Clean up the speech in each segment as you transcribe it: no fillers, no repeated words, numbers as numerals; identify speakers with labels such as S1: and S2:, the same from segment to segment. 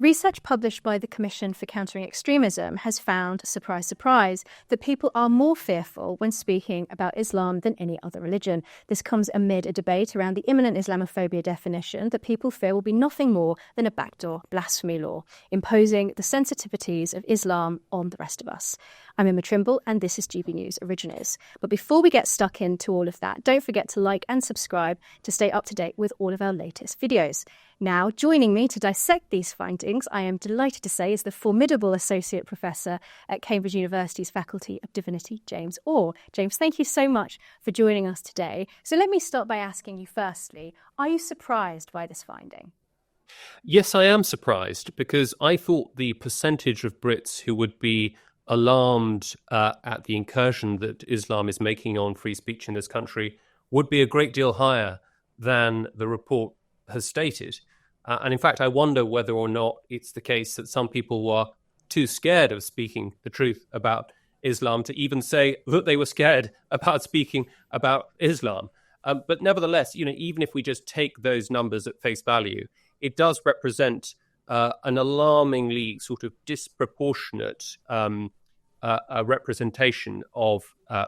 S1: Research published by the Commission for Countering Extremism has found, surprise, surprise, that people are more fearful when speaking about Islam than any other religion. This comes amid a debate around the imminent Islamophobia definition that people fear will be nothing more than a backdoor blasphemy law, imposing the sensitivities of Islam on the rest of us. I'm Emma Trimble, and this is GB News Originals. But before we get stuck into all of that, don't forget to like and subscribe to stay up to date with all of our latest videos. Now, joining me to dissect these findings, I am delighted to say, is the formidable Associate Professor at Cambridge University's Faculty of Divinity, James Orr. James, thank you so much for joining us today. So let me start by asking you firstly, are you surprised by this finding?
S2: Yes, I am surprised, because I thought the percentage of Brits who would be alarmed at the incursion that Islam is making on free speech in this country would be a great deal higher than the report has stated. And in fact, I wonder whether or not it's the case that some people were too scared of speaking the truth about Islam to even say that they were scared about speaking about Islam. But nevertheless, even if we just take those numbers at face value, it does represent an alarmingly sort of disproportionate representation of a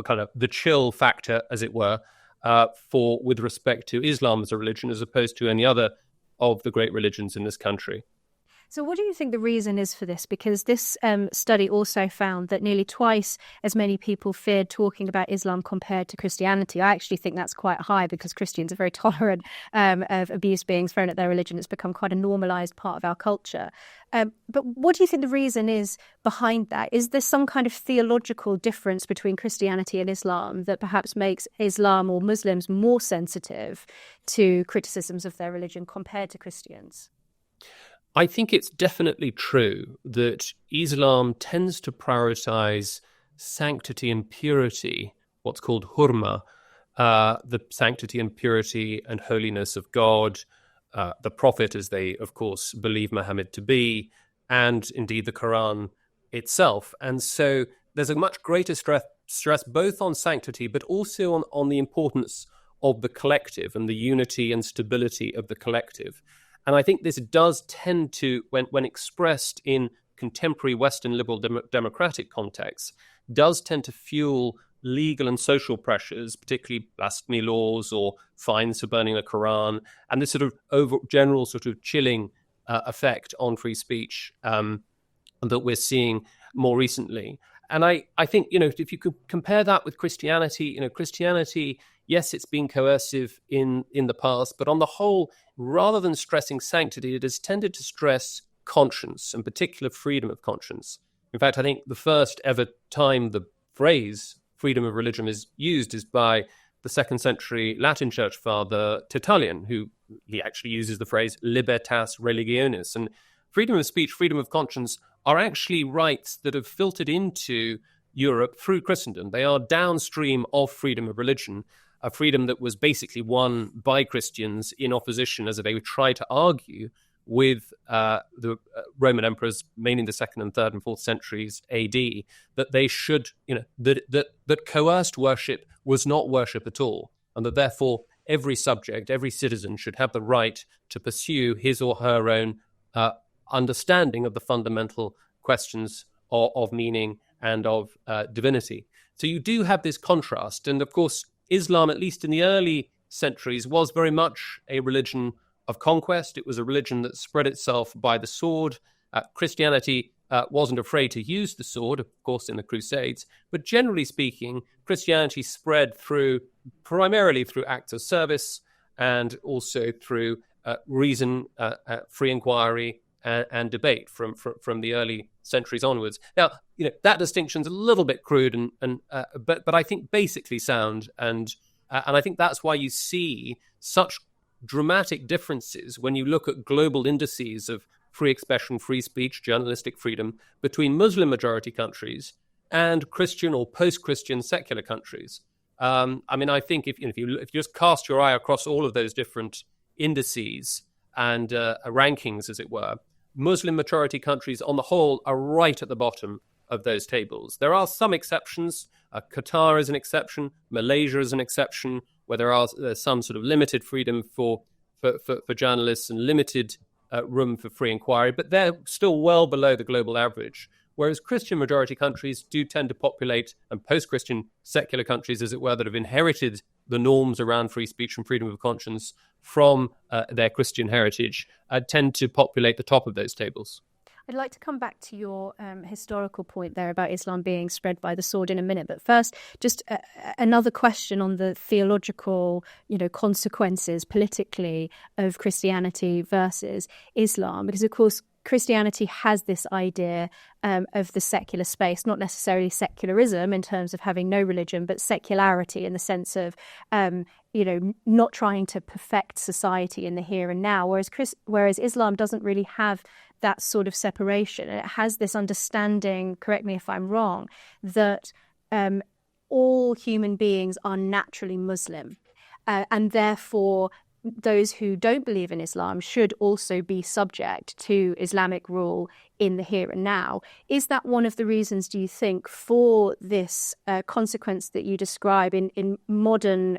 S2: kind of the chill factor, as it were, with respect to Islam as a religion, as opposed to any other of the great religions in this country.
S1: So what do you think the reason is for this? Because this study also found that nearly twice as many people feared talking about Islam compared to Christianity. I actually think that's quite high, because Christians are very tolerant of abuse being thrown at their religion. It's become quite a normalised part of our culture. But what do you think the reason is behind that? Is there some kind of theological difference between Christianity and Islam that perhaps makes Islam or Muslims more sensitive to criticisms of their religion compared to Christians?
S2: I think it's definitely true that Islam tends to prioritize sanctity and purity, what's called hurma, the sanctity and purity and holiness of God, the Prophet, as they, of course, believe Muhammad to be, and indeed the Quran itself. And so there's a much greater stress both on sanctity, but also on the importance of the collective and the unity and stability of the collective. And I think this does tend to, when expressed in contemporary Western liberal democratic contexts, does tend to fuel legal and social pressures, particularly blasphemy laws or fines for burning the Quran, and this sort of general sort of chilling effect on free speech that we're seeing more recently. And I think, if you could compare that with Christianity, Christianity, yes, it's been coercive in the past, but on the whole, rather than stressing sanctity, it has tended to stress conscience, and particular freedom of conscience. In fact, I think the first ever time the phrase freedom of religion is used is by the 2nd century Latin church father Tertullian, who he actually uses the phrase libertas religionis. And freedom of speech, freedom of conscience are actually rights that have filtered into Europe through Christendom. They are downstream of freedom of religion, a freedom that was basically won by Christians in opposition, as they would try to argue, with the Roman emperors, mainly in the 2nd and 3rd and 4th centuries AD, that they should, that coerced worship was not worship at all, and that therefore every subject, every citizen should have the right to pursue his or her own understanding of the fundamental questions of meaning and of divinity. So you do have this contrast, and of course, Islam, at least in the early centuries, was very much a religion of conquest. It was a religion that spread itself by the sword. Christianity wasn't afraid to use the sword, of course, in the Crusades. But generally speaking, Christianity spread primarily through acts of service, and also through reason, free inquiry, and debate from the early centuries onwards. Now, that distinction's a little bit crude, but I think basically sound, and I think that's why you see such dramatic differences when you look at global indices of free expression, free speech, journalistic freedom between Muslim majority countries and Christian or post-Christian secular countries. I think if you just cast your eye across all of those different indices and rankings, as it were, Muslim majority countries on the whole are right at the bottom of those tables. There are some exceptions. Qatar is an exception. Malaysia is an exception, where there's some sort of limited freedom for journalists and limited room for free inquiry, but they're still well below the global average. Whereas Christian majority countries do tend to populate, and post-Christian secular countries, as it were, that have inherited the norms around free speech and freedom of conscience from their Christian heritage, tend to populate the top of those tables.
S1: I'd like to come back to your historical point there about Islam being spread by the sword in a minute. But first, just another question on the theological, consequences politically of Christianity versus Islam, because of course Christianity has this idea of the secular space, not necessarily secularism in terms of having no religion, but secularity in the sense of, not trying to perfect society in the here and now. Whereas Islam doesn't really have that sort of separation. And it has this understanding, correct me if I'm wrong, that all human beings are naturally Muslim. And therefore, those who don't believe in Islam should also be subject to Islamic rule in the here and now. Is that one of the reasons, do you think, for this consequence that you describe in modern,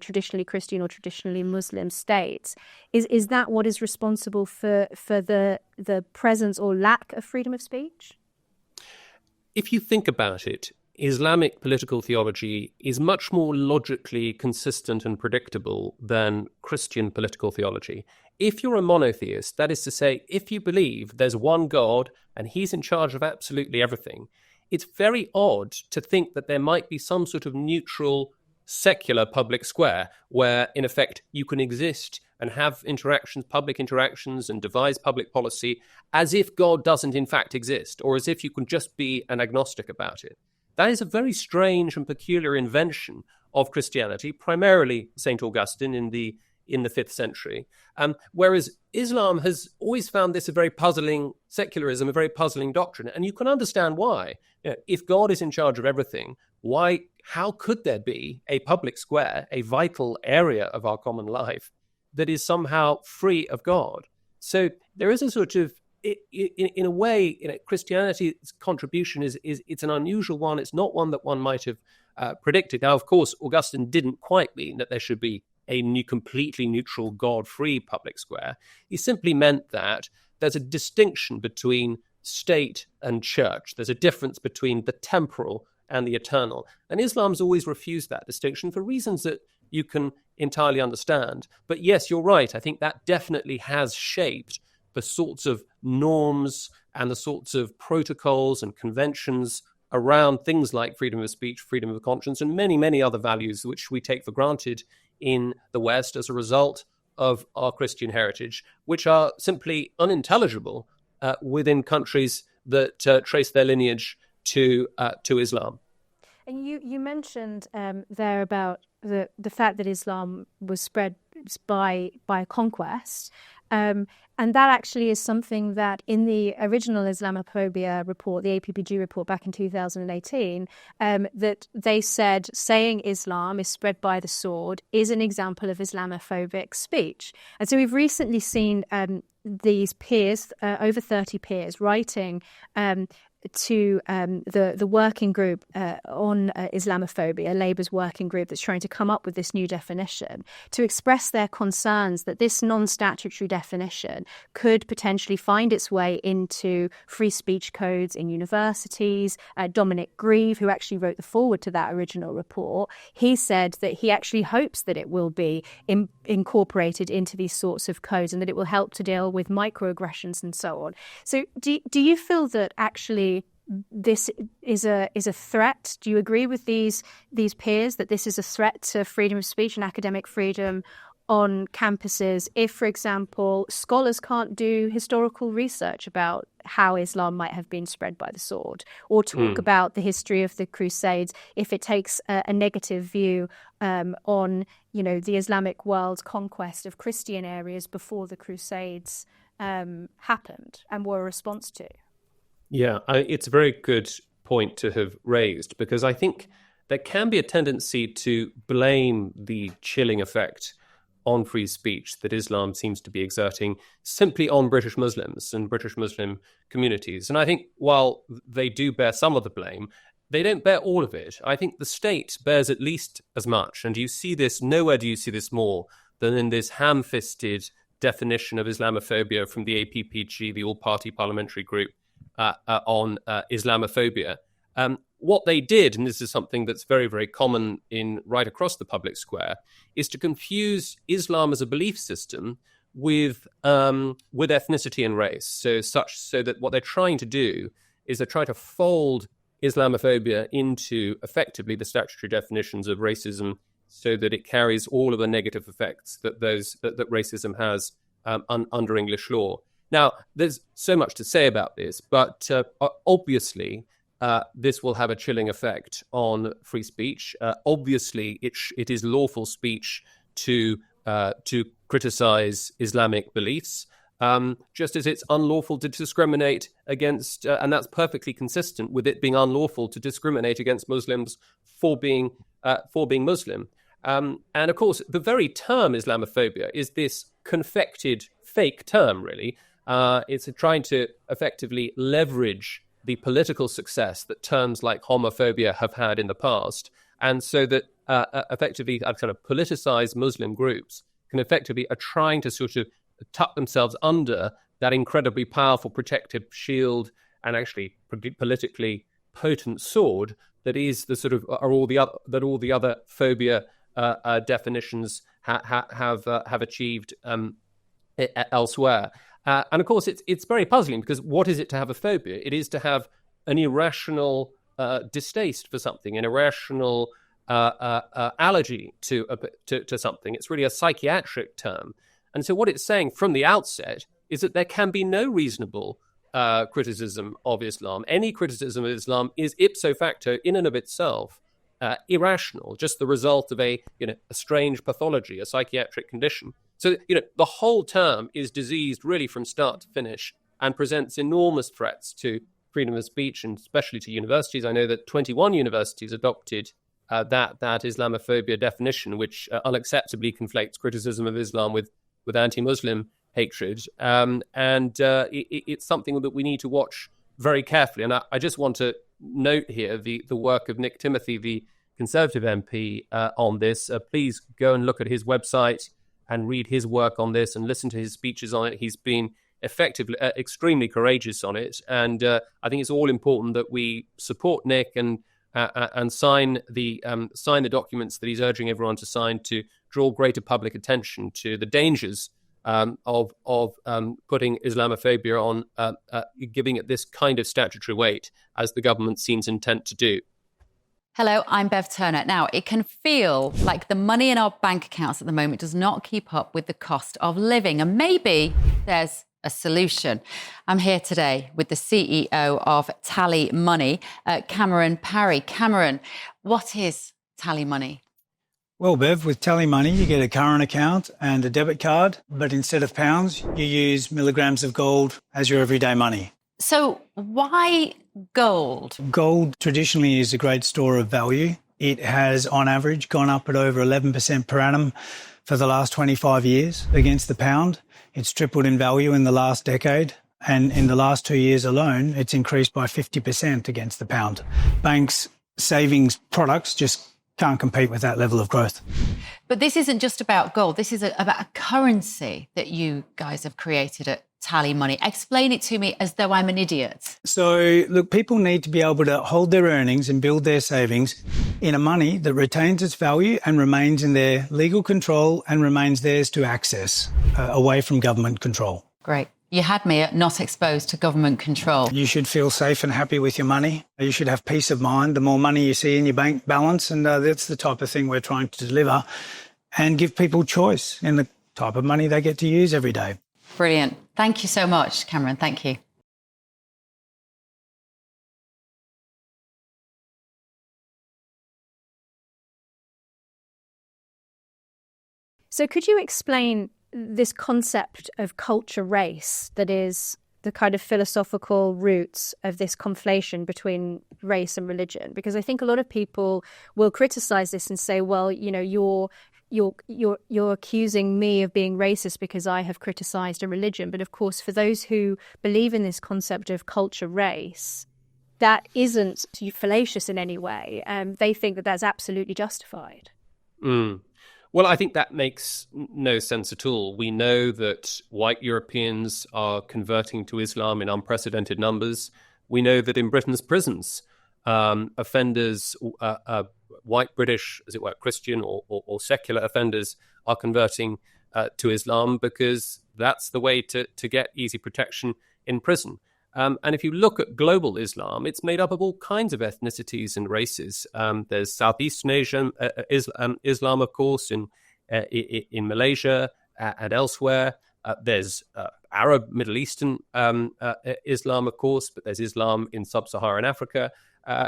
S1: traditionally Christian or traditionally Muslim states? Is that what is responsible for the presence or lack of freedom of speech?
S2: If you think about it, Islamic political theology is much more logically consistent and predictable than Christian political theology. If you're a monotheist, that is to say, if you believe there's one God and he's in charge of absolutely everything, it's very odd to think that there might be some sort of neutral, secular public square where, in effect, you can exist and have interactions, public interactions, and devise public policy as if God doesn't in fact exist, or as if you can just be an agnostic about it. That is a very strange and peculiar invention of Christianity, primarily St. Augustine in the 5th century. Whereas Islam has always found this a very puzzling, secularism, a very puzzling doctrine. And you can understand why. If God is in charge of everything, how could there be a public square, a vital area of our common life, that is somehow free of God? So there is a sort of, in a way, Christianity's contribution is it's an unusual one. It's not one that one might have predicted. Now, of course, Augustine didn't quite mean that there should be a completely neutral, God-free public square. He simply meant that there's a distinction between state and church. There's a difference between the temporal and the eternal. And Islam's always refused that distinction for reasons that you can entirely understand. But yes, you're right. I think that definitely has shaped the sorts of norms and the sorts of protocols and conventions around things like freedom of speech, freedom of conscience, and many, many other values which we take for granted in the West as a result of our Christian heritage, which are simply unintelligible within countries that trace their lineage to Islam.
S1: And you mentioned there about the fact that Islam was spread by conquest. And that actually is something that in the original Islamophobia report, the APPG report back in 2018, that they said saying Islam is spread by the sword is an example of Islamophobic speech. And so we've recently seen these peers, over 30 peers, writing to the working group on Islamophobia, Labour's working group that's trying to come up with this new definition, to express their concerns that this non-statutory definition could potentially find its way into free speech codes in universities. Dominic Grieve, who actually wrote the foreword to that original report, he said that he actually hopes that it will be incorporated into these sorts of codes and that it will help to deal with microaggressions and so on. So do you feel that actually this is a threat? Do you agree with these peers that this is a threat to freedom of speech and academic freedom on campuses if, for example, scholars can't do historical research about how Islam might have been spread by the sword, or talk about the history of the Crusades if it takes a negative view on, the Islamic world's conquest of Christian areas before the Crusades happened and were a response to?
S2: Yeah, it's a very good point to have raised, because I think there can be a tendency to blame the chilling effect on free speech that Islam seems to be exerting simply on British Muslims and British Muslim communities. And I think while they do bear some of the blame, they don't bear all of it. I think the state bears at least as much. And you see this, nowhere do you see this more than in this ham-fisted definition of Islamophobia from the APPG, the All-Party Parliamentary Group on Islamophobia. What they did, and this is something that's very, very common right across the public square, is to confuse Islam as a belief system with ethnicity and race. So that what they're trying to do is they're trying to fold Islamophobia into effectively the statutory definitions of racism, so that it carries all of the negative effects that racism has under English law. Now, there's so much to say about this, but obviously this will have a chilling effect on free speech. Obviously, it is lawful speech to criticize Islamic beliefs, just as it's unlawful to discriminate against, and that's perfectly consistent with it being unlawful to discriminate against Muslims for being Muslim. And of course, the very term Islamophobia is this confected fake term, really. It's trying to effectively leverage the political success that terms like homophobia have had in the past, and so that effectively kind of politicized Muslim groups can effectively are trying to sort of tuck themselves under that incredibly powerful protective shield and actually politically potent sword that is the sort of all the other phobia definitions have achieved elsewhere. And of course, it's very puzzling, because what is it to have a phobia? It is to have an irrational distaste for something, an irrational allergy to something. It's really a psychiatric term. And so what it's saying from the outset is that there can be no reasonable criticism of Islam. Any criticism of Islam is ipso facto, in and of itself, irrational, just the result of a strange pathology, a psychiatric condition. So, the whole term is diseased really from start to finish and presents enormous threats to freedom of speech, and especially to universities. I know that 21 universities adopted that Islamophobia definition, which unacceptably conflates criticism of Islam with anti-Muslim hatred. It's something that we need to watch very carefully. And I just want to note here the work of Nick Timothy, the Conservative MP, on this. Please go and look at his website and read his work on this and listen to his speeches on it. He's been effectively extremely courageous on it. And I think it's all important that we support Nick and sign the documents that he's urging everyone to sign, to draw greater public attention to the dangers of putting Islamophobia on, giving it this kind of statutory weight, as the government seems intent to do.
S3: Hello, I'm Bev Turner. Now, it can feel like the money in our bank accounts at the moment does not keep up with the cost of living, and maybe there's a solution. I'm here today with the CEO of TallyMoney, Cameron Parry. Cameron, what is TallyMoney?
S4: Well, Bev, with TallyMoney, you get a current account and a debit card, but instead of pounds, you use milligrams of gold as your everyday money.
S3: So why gold?
S4: Gold traditionally is a great store of value. It has, on average, gone up at over 11% per annum for the last 25 years against the pound. It's tripled in value in the last decade. And in the last 2 years alone, it's increased by 50% against the pound. Banks' savings products just can't compete with that level of growth.
S3: But this isn't just about gold. This is about a currency that you guys have created at TallyMoney. Explain it to me as though I'm an idiot.
S4: So, look, people need to be able to hold their earnings and build their savings in a money that retains its value and remains in their legal control and remains theirs to access, away from government control.
S3: Great. You had me at not exposed to government control.
S4: You should feel safe and happy with your money. You should have peace of mind the more money you see in your bank balance, and that's the type of thing we're trying to deliver, and give people choice in the type of money they get to use every day.
S3: Brilliant. Thank you so much, Cameron. Thank you.
S1: So could you explain this concept of culture race that is the kind of philosophical roots of this conflation between race and religion? Because I think a lot of people will criticize this and say, well, you're accusing me of being racist because I have criticized a religion. But of course, for those who believe in this concept of culture race, that isn't fallacious in any way. They think that that's absolutely justified.
S2: Well, I think that makes no sense at all. We know that white Europeans are converting to Islam in unprecedented numbers. We know that in Britain's prisons, offenders, white British, as it were, Christian or secular offenders are converting to Islam because that's the way to get easy protection in prison. And if you look at global Islam, it's made up of all kinds of ethnicities and races. There's Southeastern Asian Islam, of course, in Malaysia and elsewhere. There's Arab Middle Eastern Islam, of course, but there's Islam in sub-Saharan Africa.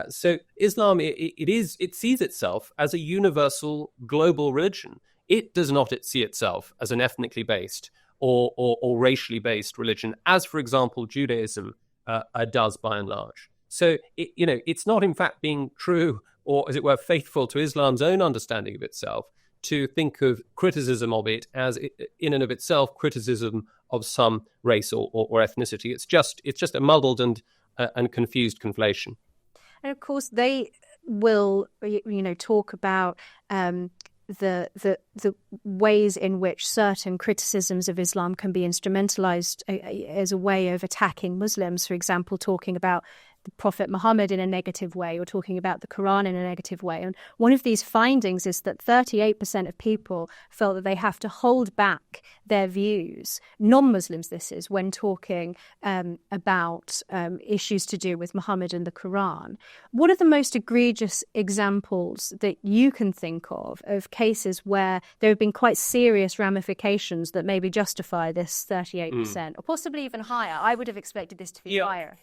S2: So Islam, it sees itself as a universal global religion. It does not see itself as an ethnically based or racially based religion, as, for example, Judaism does by and large. So, it's not in fact being true or, as it were, faithful to Islam's own understanding of itself to think of criticism of it as, in and of itself, criticism of some race or ethnicity. It's just a muddled and confused conflation.
S1: And of course, they will, talk about the ways in which certain criticisms of Islam can be instrumentalized as a way of attacking Muslims. For example, talking about the Prophet Muhammad in a negative way, or talking about the Quran in a negative way. And one of these findings is that 38% of people felt that they have to hold back their views, non-Muslims this is, when talking about issues to do with Muhammad and the Quran. What are the most egregious examples that you can think of cases where there have been quite serious ramifications that maybe justify this 38%, or possibly even higher? I would have expected this to be higher.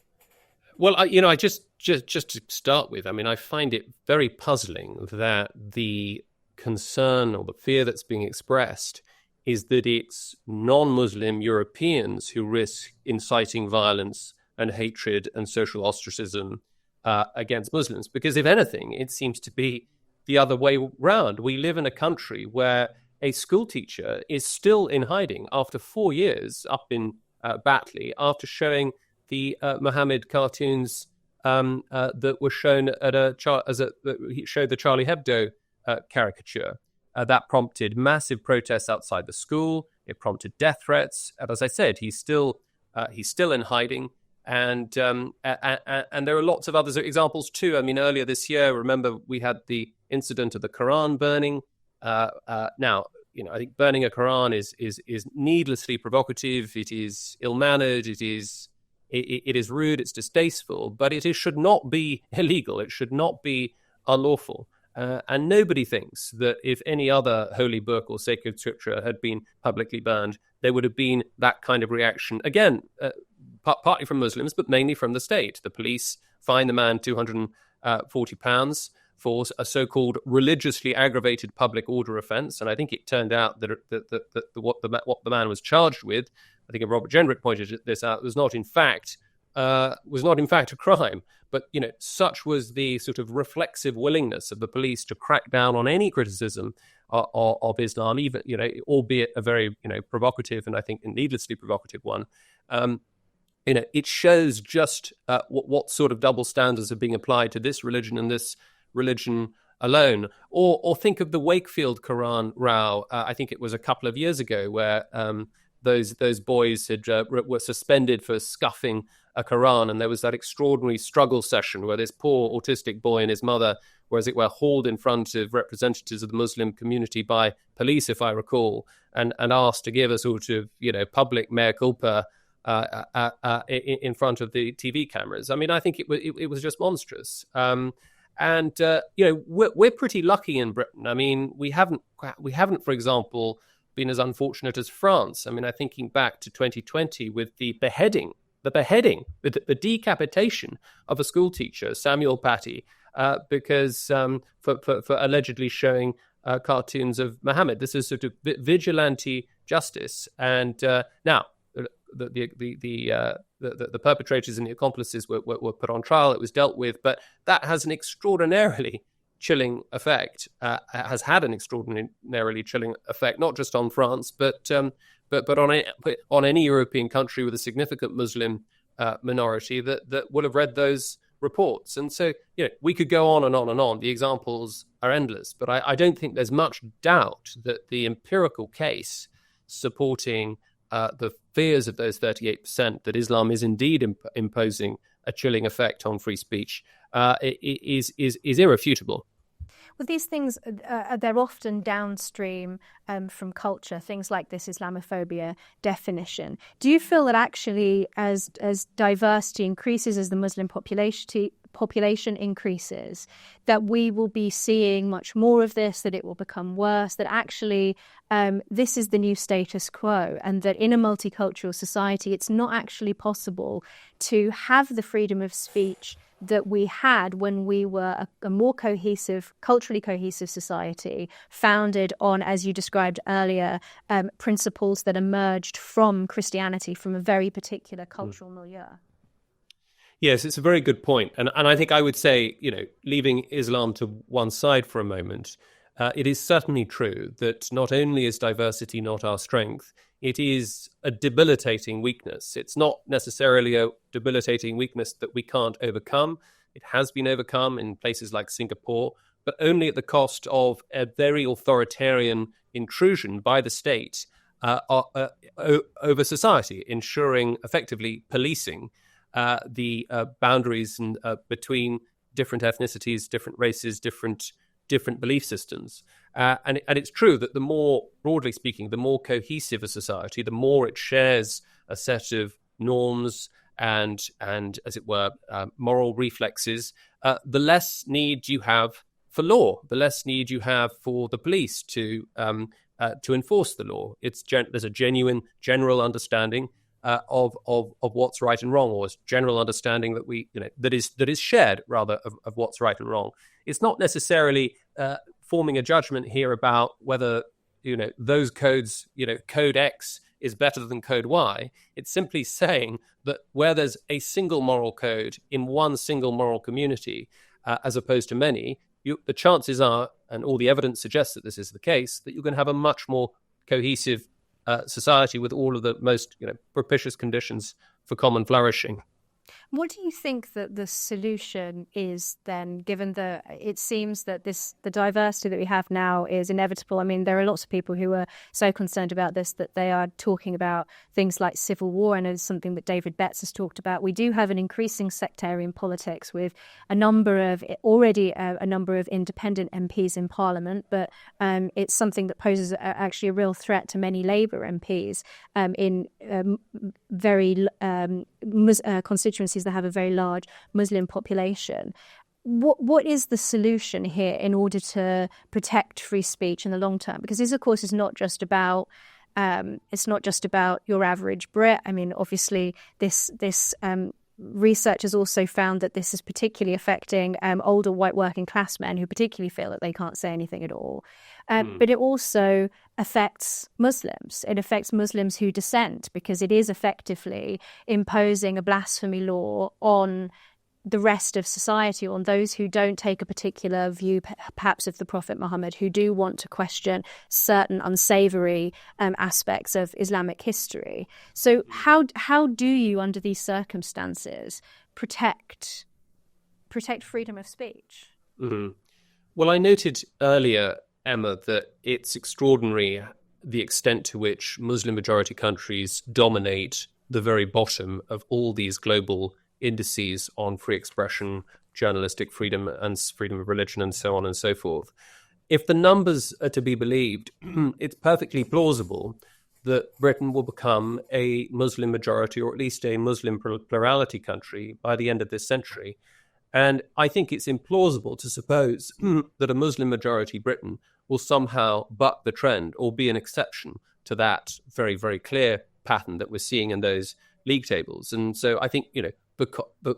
S2: Well, I just to start with, I find it very puzzling that the concern or the fear that's being expressed is that it's non-Muslim Europeans who risk inciting violence and hatred and social ostracism against Muslims. Because if anything, it seems to be the other way round. We live in a country where a school teacher is still in hiding after 4 years up in Batley after showing the Muhammad cartoons that were shown he showed the Charlie Hebdo caricature. That prompted massive protests outside the school. It prompted death threats. And as I said, he's still in hiding. And there are lots of other examples too. Earlier this year, remember, we had the incident of the Quran burning. Now, I think burning a Quran is needlessly provocative. It is ill-mannered. It is rude, it's distasteful, but it should not be illegal. It should not be unlawful. And nobody thinks that if any other holy book or sacred scripture had been publicly burned, there would have been that kind of reaction. Again, partly from Muslims, but mainly from the state. The police fined the man £240 for a so-called religiously aggravated public order offence. And I think it turned out that what the man was charged with, I think Robert Jendrick pointed this out, was not in fact a crime. But such was the sort of reflexive willingness of the police to crack down on any criticism of Islam, even albeit a very provocative and I think needlessly provocative one. It shows just what sort of double standards are being applied to this religion and this religion alone. Or think of the Wakefield Quran row. I think it was a couple of years ago where those boys were suspended for scuffing a Quran, and there was that extraordinary struggle session where this poor autistic boy and his mother were, as it were, hauled in front of representatives of the Muslim community by police, if I recall, and asked to give a sort of public mea culpa in front of the TV cameras. I think it was just monstrous. We're pretty lucky in Britain. We haven't, for example, been as unfortunate as France. I'm thinking back to 2020 with the decapitation of a school teacher, Samuel Paty, because for allegedly showing cartoons of Muhammad. This is sort of vigilante justice. And now the perpetrators and the accomplices were put on trial. It was dealt with, but that has an extraordinarily chilling effect, has had an extraordinarily chilling effect, not just on France, but on any European country with a significant Muslim minority that will have read those reports. And so, we could go on and on and on. The examples are endless, but I don't think there's much doubt that the empirical case supporting the fears of those 38% that Islam is indeed imposing a chilling effect on free speech is irrefutable.
S1: Well, these things, they're often downstream from culture, things like this Islamophobia definition. Do you feel that actually as diversity increases, as the Muslim population increases, that we will be seeing much more of this, that it will become worse, that actually this is the new status quo, and that in a multicultural society, it's not actually possible to have the freedom of speech that we had when we were a more cohesive, culturally cohesive society, founded on, as you described earlier, principles that emerged from Christianity, from a very particular cultural milieu?
S2: Yes, it's a very good point. And I think I would say, leaving Islam to one side for a moment, it is certainly true that not only is diversity not our strength, it is a debilitating weakness. It's not necessarily a debilitating weakness that we can't overcome. It has been overcome in places like Singapore, but only at the cost of a very authoritarian intrusion by the state over society, ensuring effectively policing the boundaries between different ethnicities, different races, different belief systems. And it's true that the more, broadly speaking, the more cohesive a society, the more it shares a set of norms and as it were, moral reflexes, the less need you have for law, the less need you have for the police to enforce the law. There's a genuine general understanding of what's right and wrong, or a general understanding that that is shared rather of what's right and wrong. It's not necessarily forming a judgment here about whether those codes, code X is better than code Y. It's simply saying that where there's a single moral code in one single moral community, as opposed to many, the chances are, and all the evidence suggests that this is the case, that you're going to have a much more cohesive society with all of the most propitious conditions for common flourishing.
S1: What do you think that the solution is then, given that it seems that the diversity that we have now is inevitable? I mean, there are lots of people who are so concerned about this that they are talking about things like civil war, and it's something that David Betts has talked about. We do have an increasing sectarian politics with a number of independent MPs in Parliament, but it's something that poses actually a real threat to many Labour MPs in very constituencies that have a very large Muslim population. What is the solution here in order to protect free speech in the long term? Because this, of course, is not just about your average Brit. I mean, obviously, this research has also found that this is particularly affecting older white working class men who particularly feel that they can't say anything at all. But it also affects Muslims. It affects Muslims who dissent, because it is effectively imposing a blasphemy law on the rest of society, on those who don't take a particular view, perhaps of the Prophet Muhammad, who do want to question certain unsavory aspects of Islamic history. So how do you, under these circumstances, protect freedom of speech?
S2: Mm-hmm. Well, I noted earlier, Emma, that it's extraordinary the extent to which Muslim-majority countries dominate the very bottom of all these global indices on free expression, journalistic freedom, and freedom of religion, and so on and so forth. If the numbers are to be believed, it's perfectly plausible that Britain will become a Muslim majority, or at least a Muslim plurality country by the end of this century. And I think it's implausible to suppose that a Muslim majority Britain will somehow buck the trend or be an exception to that very, very clear pattern that we're seeing in those league tables. And so I think,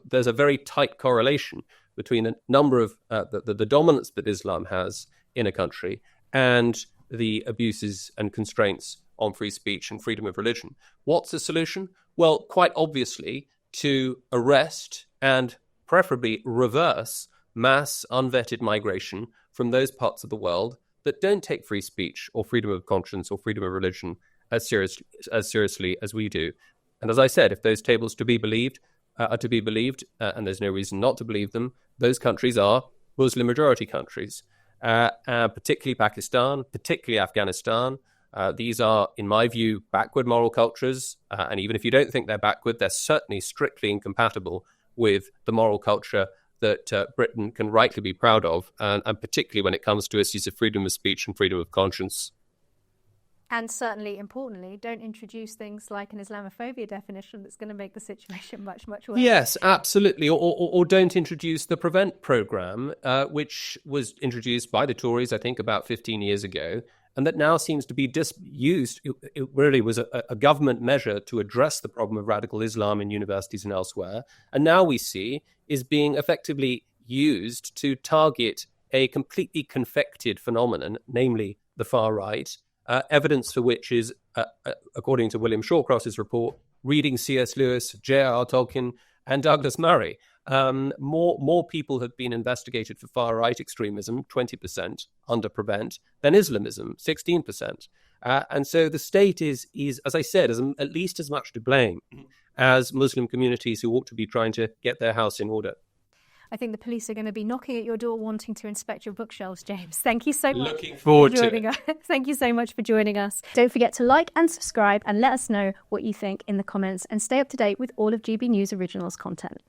S2: there's a very tight correlation between a number of the dominance that Islam has in a country and the abuses and constraints on free speech and freedom of religion. What's the solution? Well, quite obviously, to arrest and preferably reverse mass unvetted migration from those parts of the world that don't take free speech or freedom of conscience or freedom of religion as seriously as we do. And as I said, if those tables to be believed, are to be believed, and there's no reason not to believe them, those countries are Muslim-majority countries, particularly Pakistan, particularly Afghanistan. These are, in my view, backward moral cultures, and even if you don't think they're backward, they're certainly strictly incompatible with the moral culture that Britain can rightly be proud of, and particularly when it comes to issues of freedom of speech and freedom of conscience.
S1: And certainly, importantly, don't introduce things like an Islamophobia definition that's going to make the situation much, much worse.
S2: Yes, absolutely. Or don't introduce the Prevent programme, which was introduced by the Tories, I think, about 15 years ago, and that now seems to be used. It really was a government measure to address the problem of radical Islam in universities and elsewhere. And now we see is being effectively used to target a completely confected phenomenon, namely the far right, evidence for which is, according to William Shawcross's report, reading C.S. Lewis, J.R.R. Tolkien, and Douglas Murray. More people have been investigated for far-right extremism, 20%, under Prevent, than Islamism, 16%. And so the state is, as I said, at least as much to blame as Muslim communities who ought to be trying to get their house in order.
S1: I think the police are going to be knocking at your door wanting to inspect your bookshelves, James. Thank you so much.
S2: Looking forward to it.
S1: Thank you so much for joining us. Don't forget to like and subscribe and let us know what you think in the comments, and stay up to date with all of GB News Originals content.